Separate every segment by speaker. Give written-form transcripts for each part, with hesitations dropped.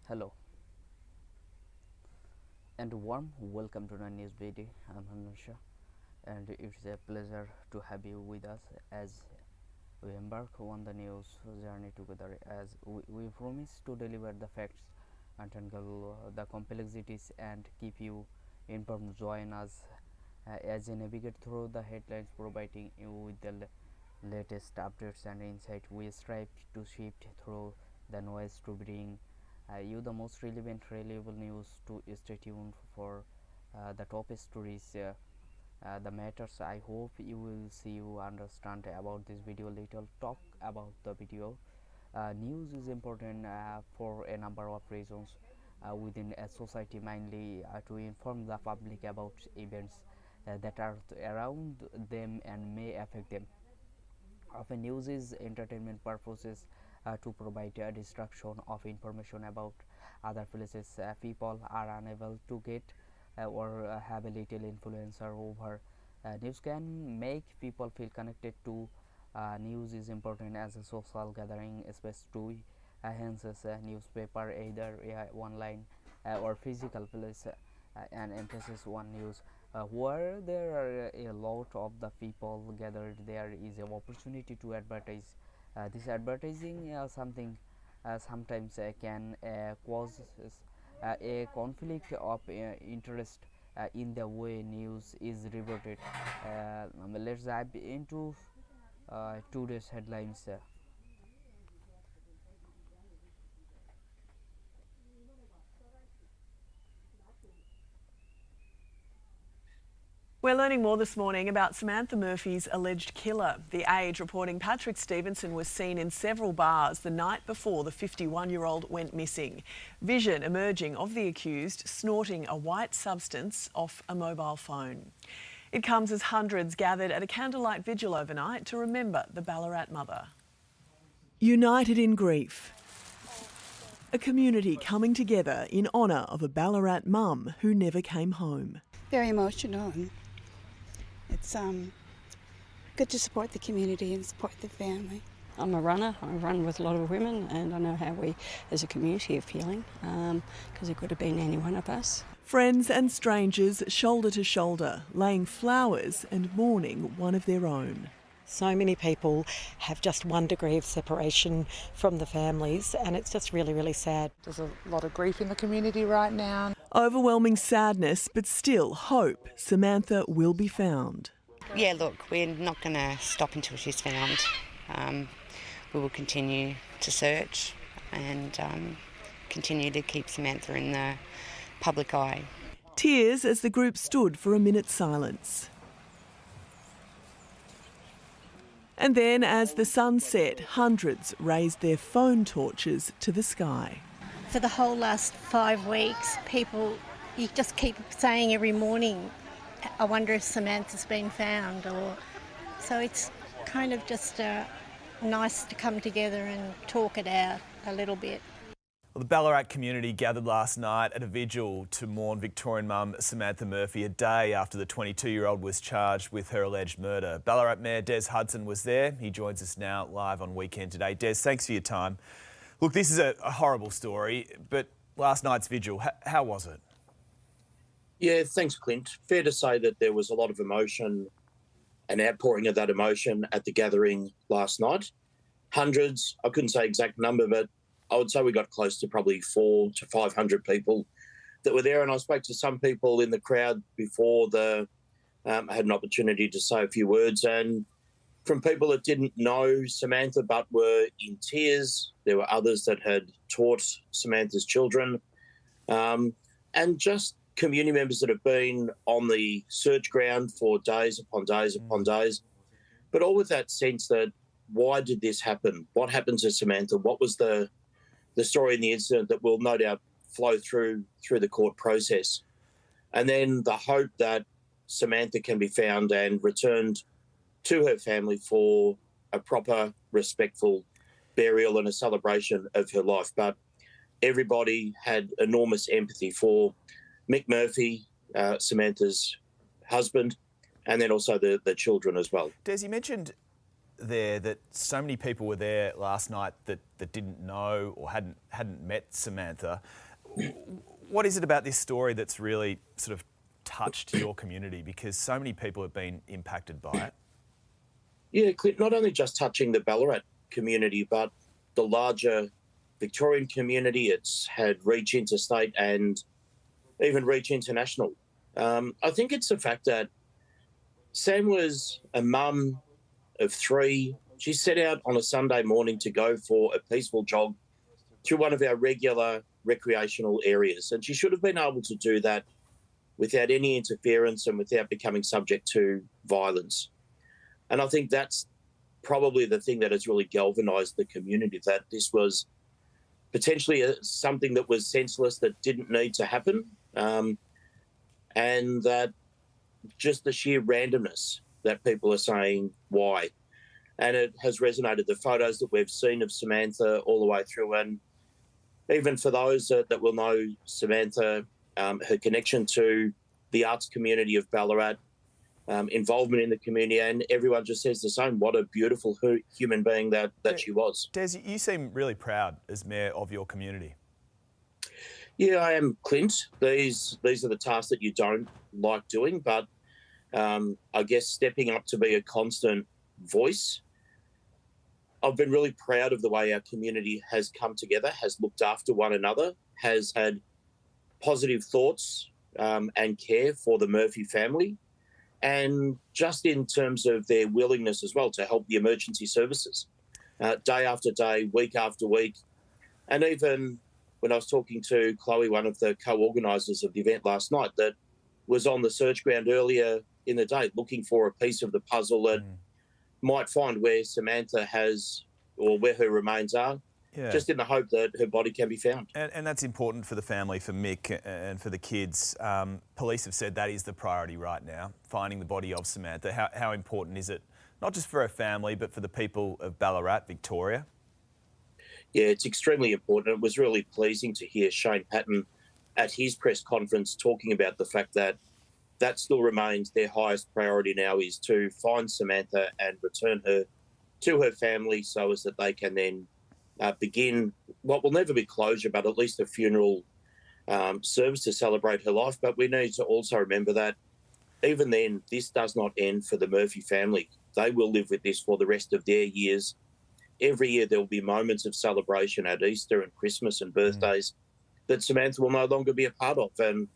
Speaker 1: Hello and warm welcome to the news video. I'm Hansha and it's a pleasure to have you with us as we embark on the news journey together, as we promise to deliver the facts, untangle the complexities and keep you informed. Join us as we navigate through the headlines, providing you with the latest updates and insight. We strive to shift through the noise to bring you the most relevant, reliable news. To stay tuned for the top stories, the matters. I hope you will see you understand about this video. Little talk about the video. News is important for a number of reasons within a society, mainly to inform the public about events that are around them and may affect them. Often news is entertainment purposes, to provide a distraction of information about other places. People are unable to get or have a little influence over news can make people feel connected to news is important as a social gathering space to hence a newspaper, either online or physical place, and emphasis on news. Where there are a lot of the people gathered, there is an opportunity to advertise. This advertising something sometimes can cause a conflict of interest in the way news is reported. Let's dive into today's headlines.
Speaker 2: We're learning more this morning about Samantha Murphy's alleged killer. The Age reporting Patrick Stevenson was seen in several bars the night before the 51-year-old went missing. Vision emerging of the accused snorting a white substance off a mobile phone. It comes as hundreds gathered at a candlelight vigil overnight to remember the Ballarat mother. United in grief. A community coming together in honour of a Ballarat mum who never came home.
Speaker 3: Very emotional, and it's good to support the community and support the family.
Speaker 4: I'm a runner. I run with a lot of women, and I know how we as a community are feeling, because it could have been any one of us.
Speaker 2: Friends and strangers shoulder to shoulder, laying flowers and mourning one of their own.
Speaker 5: So many people have just 1 degree of separation from the families, and it's just really, really sad.
Speaker 6: There's a lot of grief in the community right now.
Speaker 2: Overwhelming sadness, but still hope Samantha will be found.
Speaker 7: Yeah, look, we're not going to stop until she's found. We will continue to search and continue to keep Samantha in the public eye.
Speaker 2: Tears as the group stood for a minute's silence. And then, as the sun set, hundreds raised their phone torches to the sky.
Speaker 8: For the whole last 5 weeks, you just keep saying every morning, I wonder if Samantha's been found. So it's kind of just nice to come together and talk it out a little bit.
Speaker 9: Well, the Ballarat community gathered last night at a vigil to mourn Victorian mum Samantha Murphy, a day after the 22-year-old was charged with her alleged murder. Ballarat Mayor Des Hudson was there. He joins us now live on Weekend Today. Des, thanks for your time. Look, this is a horrible story, but last night's vigil, how was it?
Speaker 10: Yeah, thanks, Clint. Fair to say that there was a lot of emotion, an outpouring of that emotion at the gathering last night. Hundreds, I couldn't say exact number, but I would say we got close to probably 400 to 500 people that were there. And I spoke to some people in the crowd before I had an opportunity to say a few words. And from people that didn't know Samantha but were in tears, there were others that had taught Samantha's children, and just community members that have been on the search ground for days upon days upon days, but all with that sense that why did this happen? What happened to Samantha? What was the story and the incident that will no doubt flow through the court process? And then the hope that Samantha can be found and returned to her family for a proper, respectful burial and a celebration of her life. But everybody had enormous empathy for Mick Murphy, Samantha's husband, and then also the children as well.
Speaker 9: Des, you mentioned there that so many people were there last night that didn't know or hadn't met Samantha. What is it about this story that's really sort of touched your community? Because so many people have been impacted by it.
Speaker 10: Yeah, Clint, not only just touching the Ballarat community, but the larger Victorian community. It's had reach interstate and even reach international. I think it's the fact that Sam was a mum of 3. She set out on a Sunday morning to go for a peaceful jog through one of our regular recreational areas. And she should have been able to do that without any interference and without becoming subject to violence. And I think that's probably the thing that has really galvanised the community, that this was potentially something that was senseless, that didn't need to happen, and that just the sheer randomness that people are saying why. And it has resonated. The photos that we've seen of Samantha all the way through, and even for those that will know Samantha, her connection to the arts community of Ballarat, involvement in the community, and everyone just says the same. What a beautiful human being that she was.
Speaker 9: Des, you seem really proud as Mayor of your community.
Speaker 10: Yeah, I am, Clint. These are the tasks that you don't like doing, but I guess stepping up to be a constant voice. I've been really proud of the way our community has come together, has looked after one another, has had positive thoughts and care for the Murphy family, and just in terms of their willingness as well to help the emergency services day after day, week after week. And even when I was talking to Chloe, one of the co-organisers of the event last night, that was on the search ground earlier in the day looking for a piece of the puzzle that might find where Samantha has, or where her remains are, just in the hope that her body can be found.
Speaker 9: And that's important for the family, for Mick and for the kids. Police have said that is the priority right now, finding the body of Samantha. How important is it, not just for her family, but for the people of Ballarat, Victoria?
Speaker 10: Yeah, it's extremely important. It was really pleasing to hear Shane Patton at his press conference talking about the fact that that still remains their highest priority now, is to find Samantha and return her to her family so as that they can then begin what will never be closure, but at least a funeral service to celebrate her life. But we need to also remember that even then, this does not end for the Murphy family. They will live with this for the rest of their years. Every year there will be moments of celebration at Easter and Christmas and birthdays that Samantha will no longer be a part of, and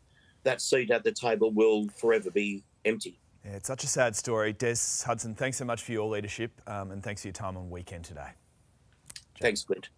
Speaker 10: that seat at the table will forever be empty.
Speaker 9: Yeah, it's such a sad story. Des Hudson, thanks so much for your leadership and thanks for your time on Weekend Today.
Speaker 10: Thanks, Clint.